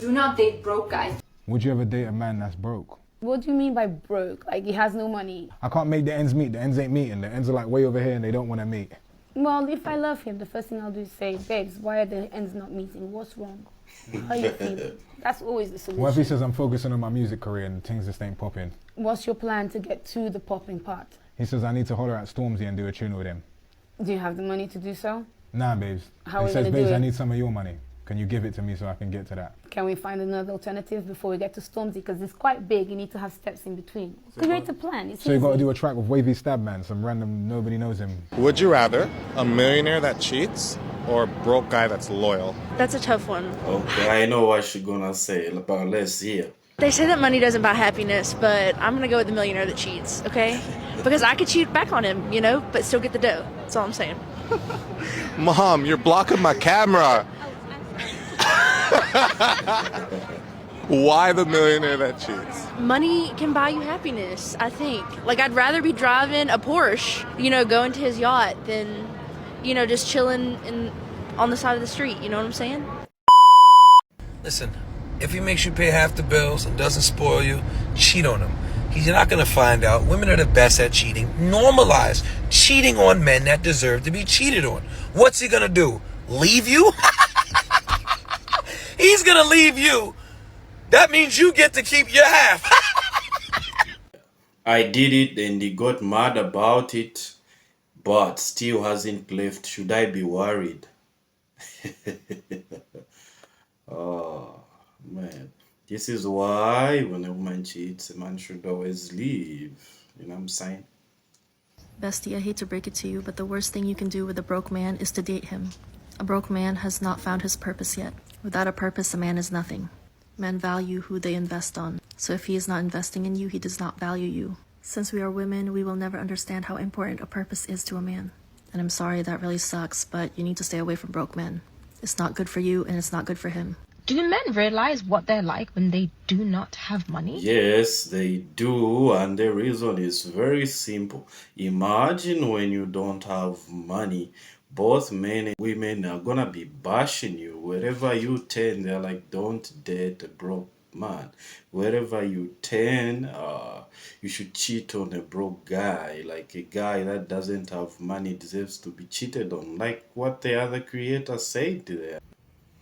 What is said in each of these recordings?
Do not date broke guys. Would you ever date a man that's broke? What do you mean by broke? Like he has no money? I can't make the ends meet. The ends ain't meeting. The ends are like way over here and they don't want to meet. Well, if I love him, the first thing I'll do is say, babes, why are the ends not meeting? What's wrong? How you feeling? That's always the solution. What if he says I'm focusing on my music career and things just ain't popping? What's your plan to get to the popping part? He says I need to holler at Stormzy and do a tune with him. Do you have the money to do so? Nah, babes. How are He we says, gonna do babes, I it? need some of your money. Can you give it to me so I can get to that? Can we find another alternative before we get to Stormzy? Because it's quite big. You need to have steps in between. Create a plan. It's So you got to easy. do a track with Wavy Stabman, some random nobody knows him. Would you rather a millionaire that cheats or a broke guy that's loyal? That's a tough one. Okay, I know what she's gonna say, but let's hear. They say that money doesn't buy happiness, but I'm gonna go with the millionaire that cheats, okay? Because I could cheat back on him, you know, but still get the dough. That's all I'm saying. Mom, you're blocking my camera. Why the millionaire that cheats? Money can buy you happiness, I think. Like, I'd rather be driving a Porsche, you know, going to his yacht than, you know, just chilling on the side of the street, you know what I'm saying? Listen, if he makes you pay half the bills and doesn't spoil you, cheat on him. He's not going to find out. Women are the best at cheating. Normalize cheating on men that deserve to be cheated on. What's he going to do? Leave you? He's going to leave you. That means you get to keep your half. I did it and he got mad about it, but still hasn't left. Should I be worried? Oh, man. This is why when a woman cheats, a man should always leave. You know what I'm saying? Bestie, I hate to break it to you, but the worst thing you can do with a broke man is to date him. A broke man has not found his purpose yet. Without a purpose, a man is nothing. Men value who they invest on. So if he is not investing in you, he does not value you. Since we are women, we will never understand how important a purpose is to a man. And I'm sorry, that really sucks, but you need to stay away from broke men. It's not good for you, and it's not good for him. Do men realize what they're like when they do not have money? Yes, they do, and the reason is very simple. Imagine when you don't have money, both men and women are gonna be bashing you. Wherever you turn, they're like, don't date a broke man. Wherever you turn, you should cheat on a broke guy. Like a guy that doesn't have money deserves to be cheated on. Like what the other creator said there.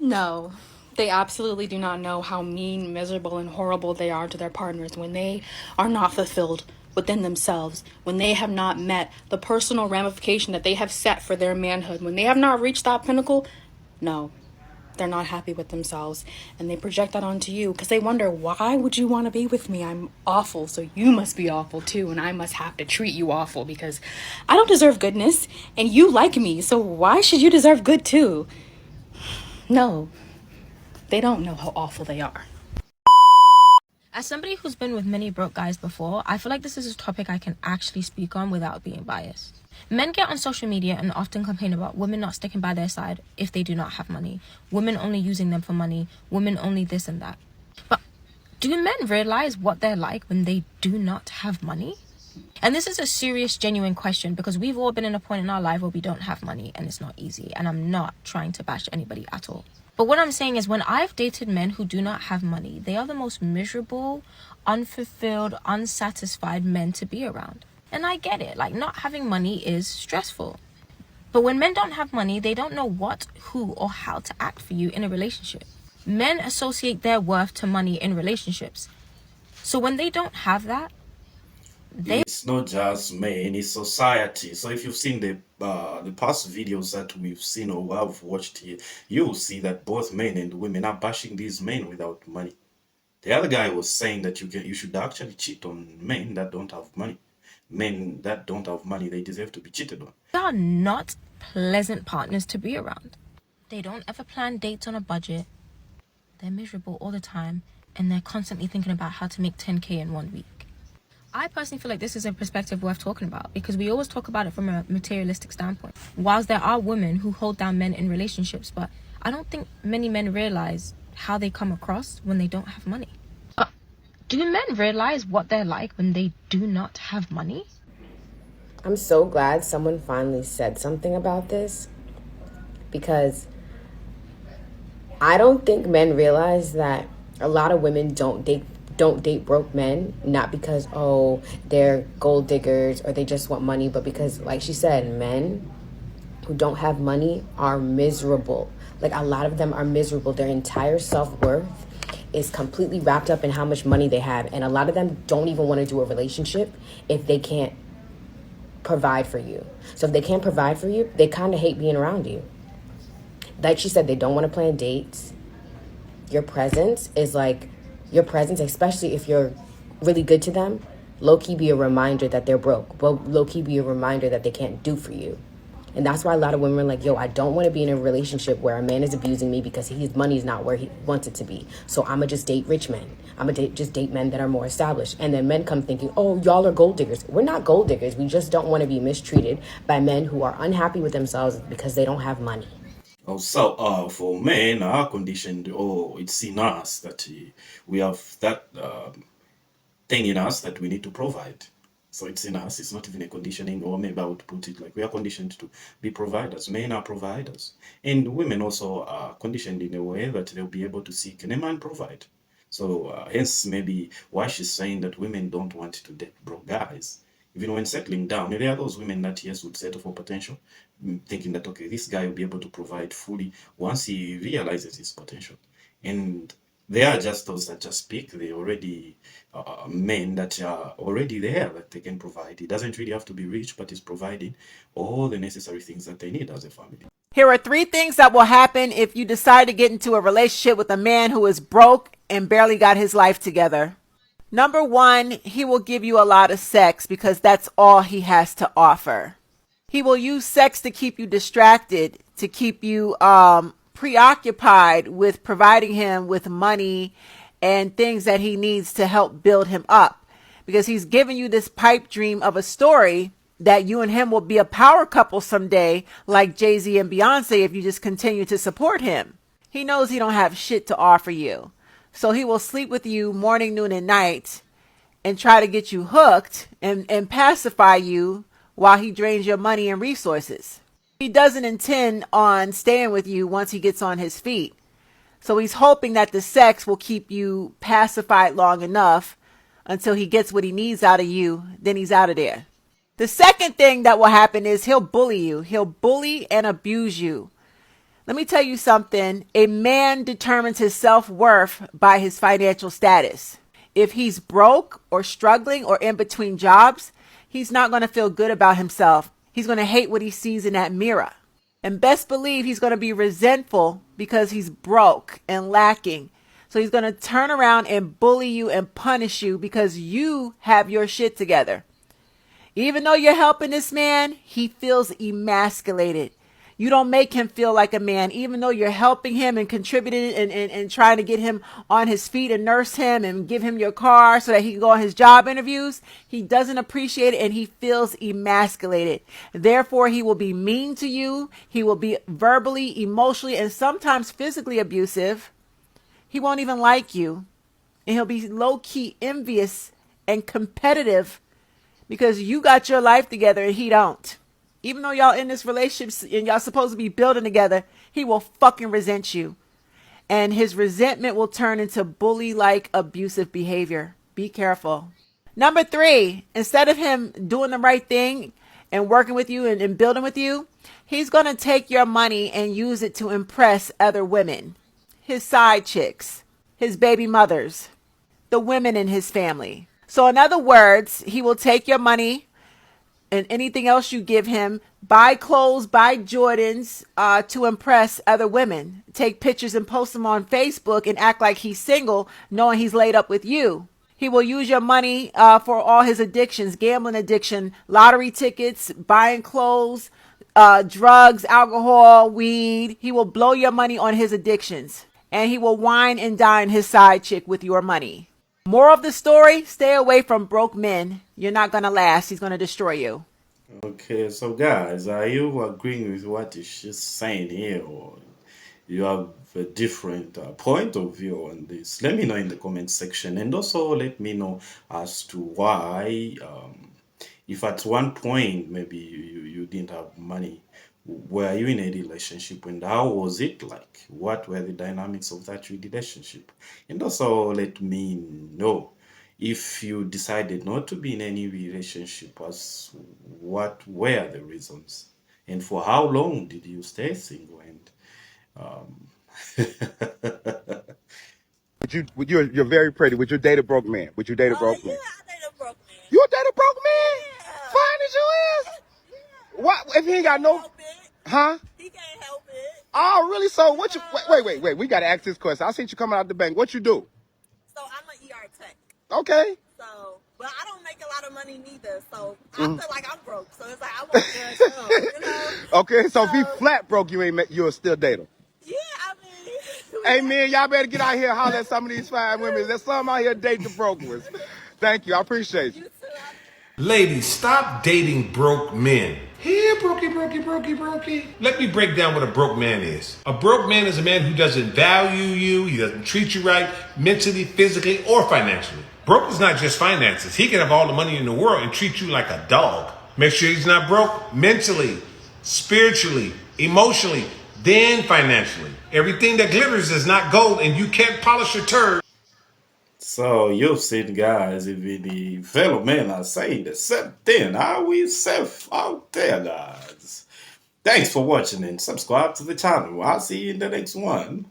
No, they absolutely do not know how mean, miserable, and horrible they are to their partners when they are not fulfilled within themselves, when they have not met the personal ramification that they have set for their manhood, when they have not reached that pinnacle. No, they're not happy with themselves, and they project that onto you because they wonder, why would you want to be with me? I'm awful, so you must be awful too, and I must have to treat you awful because I don't deserve goodness, and you like me, so why should you deserve good too? No, they don't know how awful they are. As somebody who's been with many broke guys before, I feel like this is a topic I can actually speak on without being biased. Men get on social media and often complain about women not sticking by their side if they do not have money, women only using them for money, women only this and that. But do men realize what they're like when they do not have money? And this is a serious, genuine question because we've all been in a point in our life where we don't have money and it's not easy. And I'm not trying to bash anybody at all. But what I'm saying is when I've dated men who do not have money, they are the most miserable, unfulfilled, unsatisfied men to be around. And I get it, like not having money is stressful. But when men don't have money, they don't know what, who, or how to act for you in a relationship. Men associate their worth to money in relationships. So when they don't have that, It's not just men, it's society. So if you've seen the past videos that we've seen or have watched here, you'll see that both men and women are bashing these men without money. The other guy was saying that you should actually cheat on men that don't have money. Men that don't have money, they deserve to be cheated on. they are not pleasant partners to be around. They don't ever plan dates on a budget. They're miserable all the time. And they're constantly thinking about how to make 10K in 1 week. I personally feel like this is a perspective worth talking about because we always talk about it from a materialistic standpoint. Whilst there are women who hold down men in relationships, but I don't think many men realize how they come across when they don't have money. Do men realize what they're like when they do not have money? I'm so glad someone finally said something about this because I don't think men realize that a lot of women don't date broke men, not because they're gold diggers or they just want money, but because, like she said, men who don't have money are miserable. Like, a lot of them are miserable. Their entire self-worth is completely wrapped up in how much money they have, and a lot of them don't even want to do a relationship if they can't provide for you. So if they can't provide for you, they kind of hate being around you. Like she said, they don't want to plan dates. Your presence, especially if you're really good to them, low-key be a reminder that they're broke. Well, low-key be a reminder that they can't do for you. And that's why a lot of women are like, yo, I don't want to be in a relationship where a man is abusing me because his money is not where he wants it to be. So I'm going to just date rich men. I'm going to just date men that are more established. And then men come thinking, oh, y'all are gold diggers. We're not gold diggers. We just don't want to be mistreated by men who are unhappy with themselves because they don't have money. Also, for men, are conditioned, it's in us that we have that thing in us that we need to provide. So it's in us. It's not even a conditioning, or maybe I would put it like we are conditioned to be providers. Men are providers. And women also are conditioned in a way that they'll be able to seek and a man provide. So hence maybe why she's saying that women don't want to date broke guys. Even when settling down, there are those women that, yes, would settle for potential, thinking that, okay, this guy will be able to provide fully once he realizes his potential. And there are just those that just speak. They already men that are already there that they can provide. It doesn't really have to be rich, but it's providing all the necessary things that they need as a family. Here are 3 things that will happen if you decide to get into a relationship with a man who is broke and barely got his life together. Number 1, he will give you a lot of sex because that's all he has to offer. He will use sex to keep you distracted, to keep you preoccupied with providing him with money and things that he needs to help build him up, because he's giving you this pipe dream of a story that you and him will be a power couple someday, like Jay-Z and Beyonce, if you just continue to support him. He knows he don't have shit to offer you, so he will sleep with you morning, noon, and night and try to get you hooked and pacify you while he drains your money and resources. He doesn't intend on staying with you once he gets on his feet. So he's hoping that the sex will keep you pacified long enough until he gets what he needs out of you. Then he's out of there. The second thing that will happen is he'll bully you. He'll bully and abuse you. Let me tell you something. A man determines his self-worth by his financial status. If he's broke or struggling or in between jobs, he's not going to feel good about himself. He's going to hate what he sees in that mirror. And best believe he's going to be resentful because he's broke and lacking. So he's going to turn around and bully you and punish you because you have your shit together. Even though you're helping this man, he feels emasculated. You don't make him feel like a man, even though you're helping him and contributing and trying to get him on his feet and nurse him and give him your car so that he can go on his job interviews. He doesn't appreciate it and he feels emasculated. Therefore, he will be mean to you. He will be verbally, emotionally, and sometimes physically abusive. He won't even like you. And he'll be low-key envious and competitive because you got your life together and he don't. Even though y'all in this relationship and y'all supposed to be building together, he will fucking resent you. And his resentment will turn into bully-like abusive behavior. Be careful. Number 3, instead of him doing the right thing and working with you and building with you, he's going to take your money and use it to impress other women. His side chicks, his baby mothers, the women in his family. So in other words, he will take your money and anything else you give him, buy clothes, buy Jordans to impress other women. Take pictures and post them on Facebook and act like he's single, knowing he's laid up with you. He will use your money for all his addictions, gambling addiction, lottery tickets, buying clothes, drugs, alcohol, weed. He will blow your money on his addictions. And he will wine and dine his side chick with your money. Moral of the story, stay away from broke men. You're not going to last. He's going to destroy you. Okay, so guys, are you agreeing with what she's saying here, or you have a different point of view on this? Let me know in the comment section, and also let me know as to why, if at one point maybe you didn't have money, Were you in a relationship and how was it like? What were the dynamics of that relationship? And also let me know if you decided not to be in any relationship, as what were the reasons? And for how long did you stay single? And You're very pretty. Would you date a broke man? Would you date a broke man? I date a broke man. You date a broke man? Fine as you is. What if he ain't got no? Huh? He can't help it. Oh, really? So what you? Wait. We gotta ask this question. I seen you coming out the bank. What you do? So I'm an ER tech. Okay. So, but I don't make a lot of money neither. So I feel like I'm broke. So it's like I want to, you know. Okay. So if he flat broke, you'll still date him. Yeah, I mean. Hey man, y'all better get out here and holler at some of these fine women. There's some out here dating the broke ones. Thank you. I appreciate you. Ladies, stop dating broke men. Here, brokey. Let me break down what a broke man is. A broke man is a man who doesn't value you, he doesn't treat you right, mentally, physically, or financially. Broke is not just finances. He can have all the money in the world and treat you like a dog. Make sure he's not broke mentally, spiritually, emotionally, then financially. Everything that glitters is not gold, and you can't polish a turd. so you've seen guys, even the fellow men are saying the same thing. Are we safe out there, guys? Thanks for watching and subscribe to the channel. I'll see you in the next one.